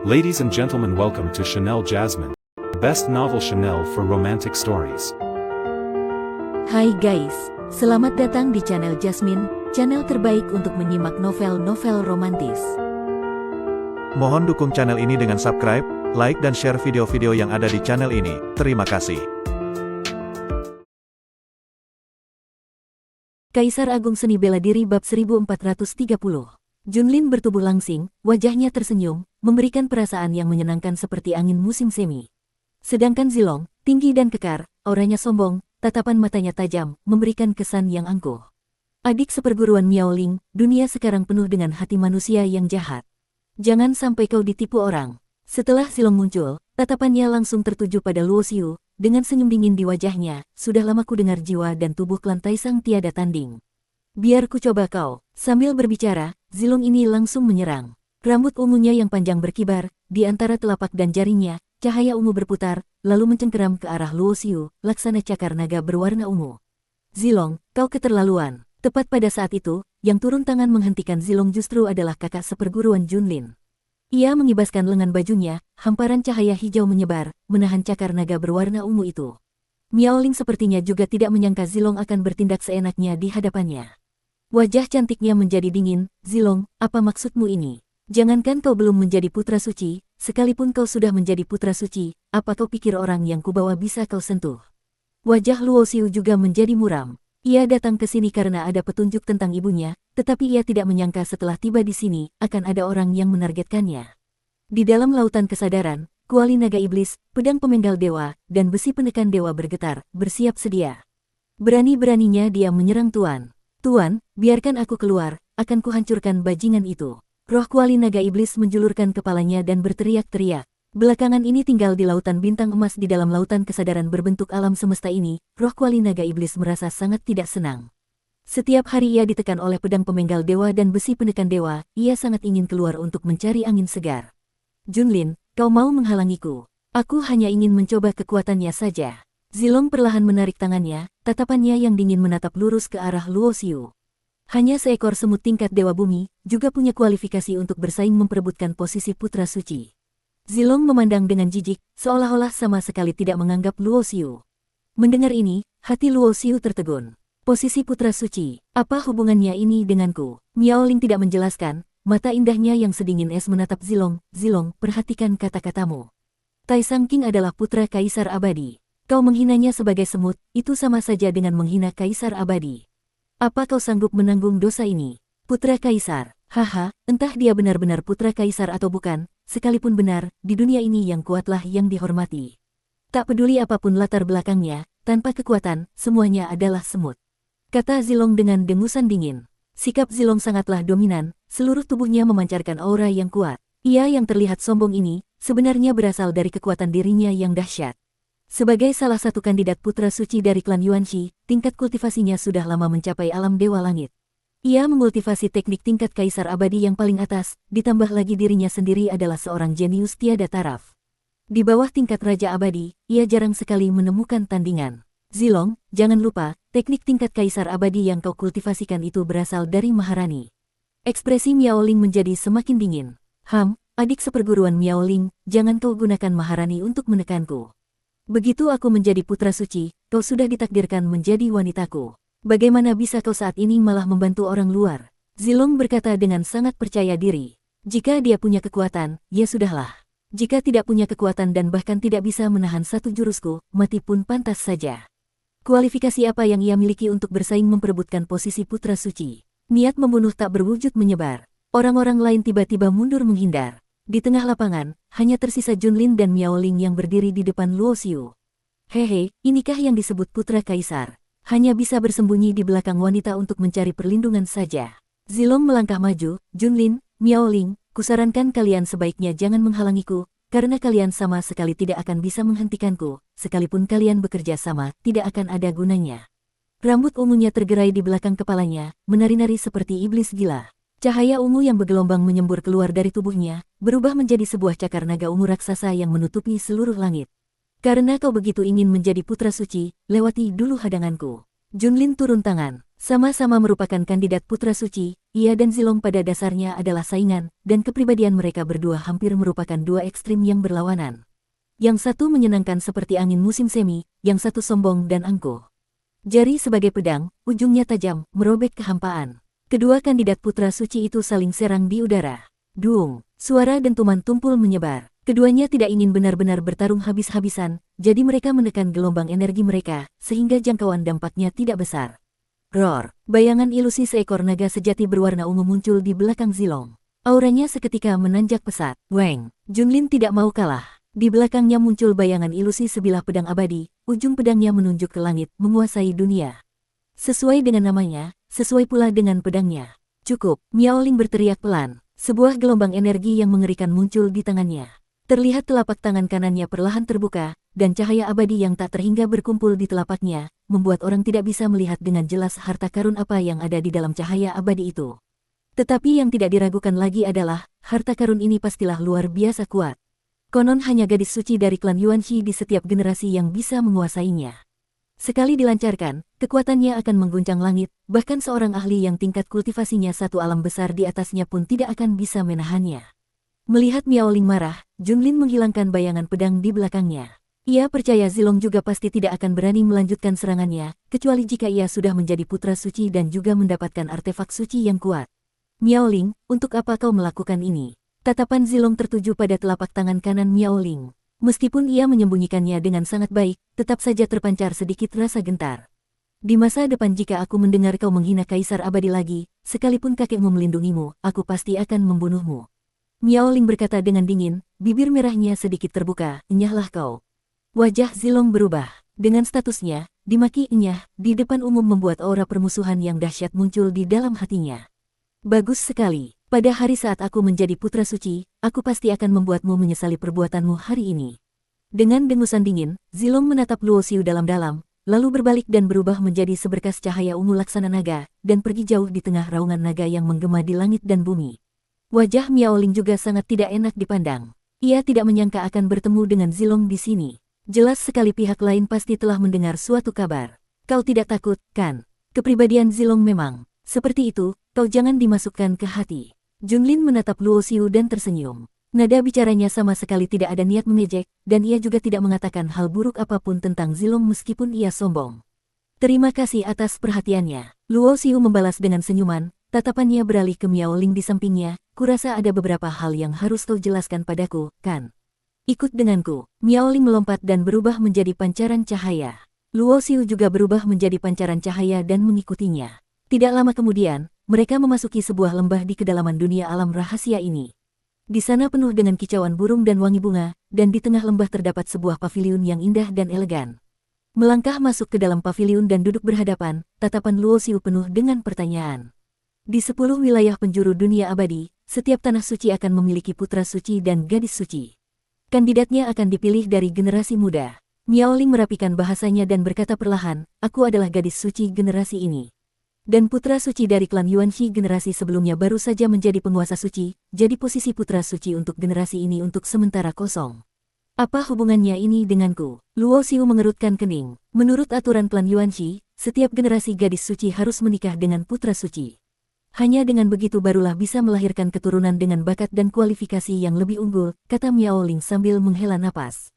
Ladies and gentlemen, welcome to Chanel Jasmine, the best novel Chanel for romantic stories. Hai guys, selamat datang di channel Jasmine, channel terbaik untuk menyimak novel-novel romantis. Mohon dukung channel ini dengan subscribe, like dan share video-video yang ada di channel ini. Terima kasih. Kaisar Agung Seni Bela Diri Bab 1430. Junlin bertubuh langsing, wajahnya tersenyum, memberikan perasaan yang menyenangkan seperti angin musim semi. Sedangkan Zilong, tinggi dan kekar, auranya sombong, tatapan matanya tajam, memberikan kesan yang angkuh. Adik seperguruan Miaoling, dunia sekarang penuh dengan hati manusia yang jahat. Jangan sampai kau ditipu orang. Setelah Zilong muncul, tatapannya langsung tertuju pada Luo Xiu, dengan senyum dingin di wajahnya. Sudah lama ku dengar jiwa dan tubuh klan Taisang tiada tanding. Biar ku coba kau. Sambil berbicara, Zilong ini langsung menyerang. Rambut ungunya yang panjang berkibar, di antara telapak dan jarinya, cahaya ungu berputar, lalu mencengkeram ke arah Luo Xiu, laksana cakar naga berwarna ungu. Zilong, kau keterlaluan. Tepat pada saat itu, yang turun tangan menghentikan Zilong justru adalah kakak seperguruan Junlin. Ia mengibaskan lengan bajunya, hamparan cahaya hijau menyebar, menahan cakar naga berwarna ungu itu. Miaoling sepertinya juga tidak menyangka Zilong akan bertindak seenaknya di hadapannya. Wajah cantiknya menjadi dingin. Zilong, apa maksudmu ini? Jangankan kau belum menjadi putra suci, sekalipun kau sudah menjadi putra suci, apa kau pikir orang yang kubawa bisa kau sentuh? Wajah Luo Xiu juga menjadi muram. Ia datang ke sini karena ada petunjuk tentang ibunya, tetapi ia tidak menyangka setelah tiba di sini, akan ada orang yang menargetkannya. Di dalam lautan kesadaran, kuali naga iblis, pedang pemenggal dewa, dan besi penekan dewa bergetar, bersiap sedia. Berani-beraninya dia menyerang Tuan. Tuan, biarkan aku keluar, akan kuhancurkan bajingan itu. Roh kuali naga iblis menjulurkan kepalanya dan berteriak-teriak. Belakangan ini tinggal di lautan bintang emas di dalam lautan kesadaran berbentuk alam semesta ini, roh kuali naga iblis merasa sangat tidak senang. Setiap hari ia ditekan oleh pedang pemenggal dewa dan besi penekan dewa, ia sangat ingin keluar untuk mencari angin segar. Junlin, kau mau menghalangiku? Aku hanya ingin mencoba kekuatannya saja. Zilong perlahan menarik tangannya, tatapannya yang dingin menatap lurus ke arah Luo Xiu. Hanya seekor semut tingkat Dewa Bumi, juga punya kualifikasi untuk bersaing memperebutkan posisi putra suci. Zilong memandang dengan jijik, seolah-olah sama sekali tidak menganggap Luo Xiu. Mendengar ini, hati Luo Xiu tertegun. Posisi putra suci, apa hubungannya ini denganku? Miaoling tidak menjelaskan, mata indahnya yang sedingin es menatap Zilong. Zilong, perhatikan kata-katamu. Taisang King adalah putra kaisar abadi. Kau menghinanya sebagai semut, itu sama saja dengan menghina kaisar abadi. Apa kau sanggup menanggung dosa ini? Putra kaisar, haha, entah dia benar-benar putra kaisar atau bukan, sekalipun benar, di dunia ini yang kuatlah yang dihormati. Tak peduli apapun latar belakangnya, tanpa kekuatan, semuanya adalah semut. Kata Zilong dengan dengusan dingin. Sikap Zilong sangatlah dominan, seluruh tubuhnya memancarkan aura yang kuat. Ia yang terlihat sombong ini, sebenarnya berasal dari kekuatan dirinya yang dahsyat. Sebagai salah satu kandidat putra suci dari klan Yuanxi, tingkat kultivasinya sudah lama mencapai alam dewa langit. Ia mengkultivasi teknik tingkat kaisar abadi yang paling atas, ditambah lagi dirinya sendiri adalah seorang jenius tiada taraf. Di bawah tingkat raja abadi, ia jarang sekali menemukan tandingan. Zilong, jangan lupa, teknik tingkat kaisar abadi yang kau kultivasikan itu berasal dari Maharani. Ekspresi Miaoling menjadi semakin dingin. Adik seperguruan Miaoling, jangan kau gunakan Maharani untuk menekanku. Begitu aku menjadi putra suci, kau sudah ditakdirkan menjadi wanitaku. Bagaimana bisa kau saat ini malah membantu orang luar? Zilong berkata dengan sangat percaya diri. Jika dia punya kekuatan, ya sudahlah. Jika tidak punya kekuatan dan bahkan tidak bisa menahan satu jurusku, mati pun pantas saja. Kualifikasi apa yang ia miliki untuk bersaing memperebutkan posisi putra suci? Niat membunuh tak berwujud menyebar. Orang-orang lain tiba-tiba mundur menghindar. Di tengah lapangan, hanya tersisa Junlin dan Miaoling yang berdiri di depan Luo Xiu. Hehe, inikah yang disebut putra kaisar? Hanya bisa bersembunyi di belakang wanita untuk mencari perlindungan saja. Zilong melangkah maju. Junlin, Miaoling, kusarankan kalian sebaiknya jangan menghalangiku, karena kalian sama sekali tidak akan bisa menghentikanku, sekalipun kalian bekerja sama, tidak akan ada gunanya. Rambut ungunya tergerai di belakang kepalanya, menari-nari seperti iblis gila. Cahaya ungu yang bergelombang menyembur keluar dari tubuhnya, berubah menjadi sebuah cakar naga ungu raksasa yang menutupi seluruh langit. Karena kau begitu ingin menjadi putra suci, lewati dulu hadanganku. Junlin turun tangan. Sama-sama merupakan kandidat putra suci, ia dan Zilong pada dasarnya adalah saingan, dan kepribadian mereka berdua hampir merupakan dua ekstrim yang berlawanan. Yang satu menyenangkan seperti angin musim semi, yang satu sombong dan angkuh. Jari sebagai pedang, ujungnya tajam, merobek kehampaan. Kedua kandidat putra suci itu saling serang di udara. Duung, suara dentuman tumpul menyebar. Keduanya tidak ingin benar-benar bertarung habis-habisan, jadi mereka menekan gelombang energi mereka, sehingga jangkauan dampaknya tidak besar. Roar, bayangan ilusi seekor naga sejati berwarna ungu muncul di belakang Zilong. Auranya seketika menanjak pesat. Weng, Junlin tidak mau kalah. Di belakangnya muncul bayangan ilusi sebilah pedang abadi, ujung pedangnya menunjuk ke langit, menguasai dunia. Sesuai dengan namanya, sesuai pula dengan pedangnya. Cukup, Miaoling berteriak pelan. Sebuah gelombang energi yang mengerikan muncul di tangannya. Terlihat telapak tangan kanannya perlahan terbuka, dan cahaya abadi yang tak terhingga berkumpul di telapaknya, membuat orang tidak bisa melihat dengan jelas harta karun apa yang ada di dalam cahaya abadi itu. Tetapi yang tidak diragukan lagi adalah, harta karun ini pastilah luar biasa kuat. Konon hanya gadis suci dari klan Yuanxi di setiap generasi yang bisa menguasainya. Sekali dilancarkan, kekuatannya akan mengguncang langit, bahkan seorang ahli yang tingkat kultivasinya satu alam besar di atasnya pun tidak akan bisa menahannya. Melihat Miaoling marah, Junlin menghilangkan bayangan pedang di belakangnya. Ia percaya Zilong juga pasti tidak akan berani melanjutkan serangannya, kecuali jika ia sudah menjadi putra suci dan juga mendapatkan artefak suci yang kuat. Miaoling, untuk apa kau melakukan ini? Tatapan Zilong tertuju pada telapak tangan kanan Miaoling. Meskipun ia menyembunyikannya dengan sangat baik, tetap saja terpancar sedikit rasa gentar. Di masa depan jika aku mendengar kau menghina Kaisar Abadi lagi, sekalipun kakekmu melindungimu, aku pasti akan membunuhmu. Miaoling berkata dengan dingin, bibir merahnya sedikit terbuka, enyahlah kau. Wajah Zilong berubah. Dengan statusnya, dimaki enyah, di depan umum membuat aura permusuhan yang dahsyat muncul di dalam hatinya. Bagus sekali. Pada hari saat aku menjadi putra suci, aku pasti akan membuatmu menyesali perbuatanmu hari ini. Dengan dengusan dingin, Zilong menatap Luoxiu dalam-dalam, lalu berbalik dan berubah menjadi seberkas cahaya ungu laksana naga, dan pergi jauh di tengah raungan naga yang menggema di langit dan bumi. Wajah Miaoling juga sangat tidak enak dipandang. Ia tidak menyangka akan bertemu dengan Zilong di sini. Jelas sekali pihak lain pasti telah mendengar suatu kabar. Kau tidak takut, kan? Kepribadian Zilong memang seperti itu, kau jangan dimasukkan ke hati. Junlin menatap Luoxiu dan tersenyum. Nada bicaranya sama sekali tidak ada niat mengejek, dan ia juga tidak mengatakan hal buruk apapun tentang Zilong meskipun ia sombong. Terima kasih atas perhatiannya. Luoxiu membalas dengan senyuman, tatapannya beralih ke Miaoling di sampingnya. Kurasa ada beberapa hal yang harus kau jelaskan padaku, kan? Ikut denganku. Miaoling melompat dan berubah menjadi pancaran cahaya. Luoxiu juga berubah menjadi pancaran cahaya dan mengikutinya. Tidak lama kemudian, mereka memasuki sebuah lembah di kedalaman dunia alam rahasia ini. Di sana penuh dengan kicauan burung dan wangi bunga, dan di tengah lembah terdapat sebuah paviliun yang indah dan elegan. Melangkah masuk ke dalam paviliun dan duduk berhadapan, tatapan Luoxiu penuh dengan pertanyaan. Di 10 wilayah penjuru dunia abadi, setiap tanah suci akan memiliki putra suci dan gadis suci. Kandidatnya akan dipilih dari generasi muda. Miaoling merapikan bahasanya dan berkata perlahan, aku adalah gadis suci generasi ini. Dan putra suci dari klan Yuanxi generasi sebelumnya baru saja menjadi penguasa suci, jadi posisi putra suci untuk generasi ini untuk sementara kosong. Apa hubungannya ini denganku? Luoxiu mengerutkan kening. Menurut aturan klan Yuanxi, setiap generasi gadis suci harus menikah dengan putra suci. Hanya dengan begitu barulah bisa melahirkan keturunan dengan bakat dan kualifikasi yang lebih unggul, kata Miaoling sambil menghela napas.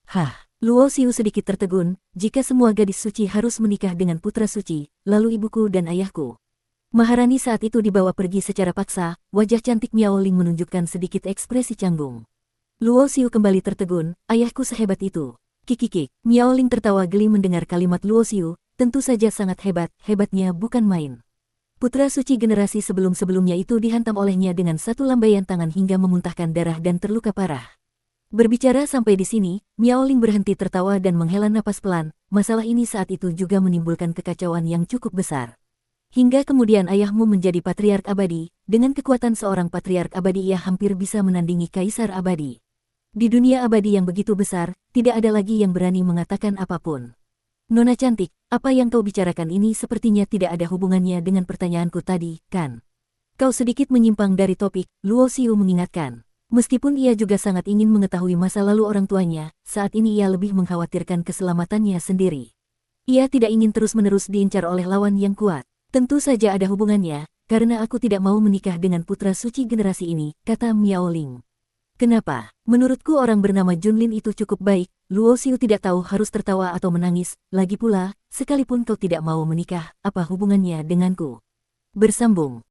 Hah, Luoxiu sedikit tertegun, jika semua gadis suci harus menikah dengan putra suci, lalu ibuku dan ayahku. Maharani saat itu dibawa pergi secara paksa, wajah cantik Miaoling menunjukkan sedikit ekspresi canggung. Luoxiu kembali tertegun, ayahku sehebat itu. Kikikik, Miaoling tertawa geli mendengar kalimat Luoxiu, tentu saja sangat hebat, hebatnya bukan main. Putra suci generasi sebelum-sebelumnya itu dihantam olehnya dengan satu lambaian tangan hingga memuntahkan darah dan terluka parah. Berbicara sampai di sini, Miaoling berhenti tertawa dan menghela napas pelan, masalah ini saat itu juga menimbulkan kekacauan yang cukup besar. Hingga kemudian ayahmu menjadi patriark abadi, dengan kekuatan seorang patriark abadi ia hampir bisa menandingi kaisar abadi. Di dunia abadi yang begitu besar, tidak ada lagi yang berani mengatakan apapun. Nona cantik, apa yang kau bicarakan ini sepertinya tidak ada hubungannya dengan pertanyaanku tadi, kan? Kau sedikit menyimpang dari topik, Luoxiu mengingatkan. Meskipun ia juga sangat ingin mengetahui masa lalu orang tuanya, saat ini ia lebih mengkhawatirkan keselamatannya sendiri. Ia tidak ingin terus-menerus diincar oleh lawan yang kuat. Tentu saja ada hubungannya, karena aku tidak mau menikah dengan putra suci generasi ini, kata Miao Ling. Kenapa? Menurutku orang bernama Junlin itu cukup baik. Luo Xiu tidak tahu harus tertawa atau menangis. Lagi pula, sekalipun kau tidak mau menikah, apa hubungannya denganku? Bersambung.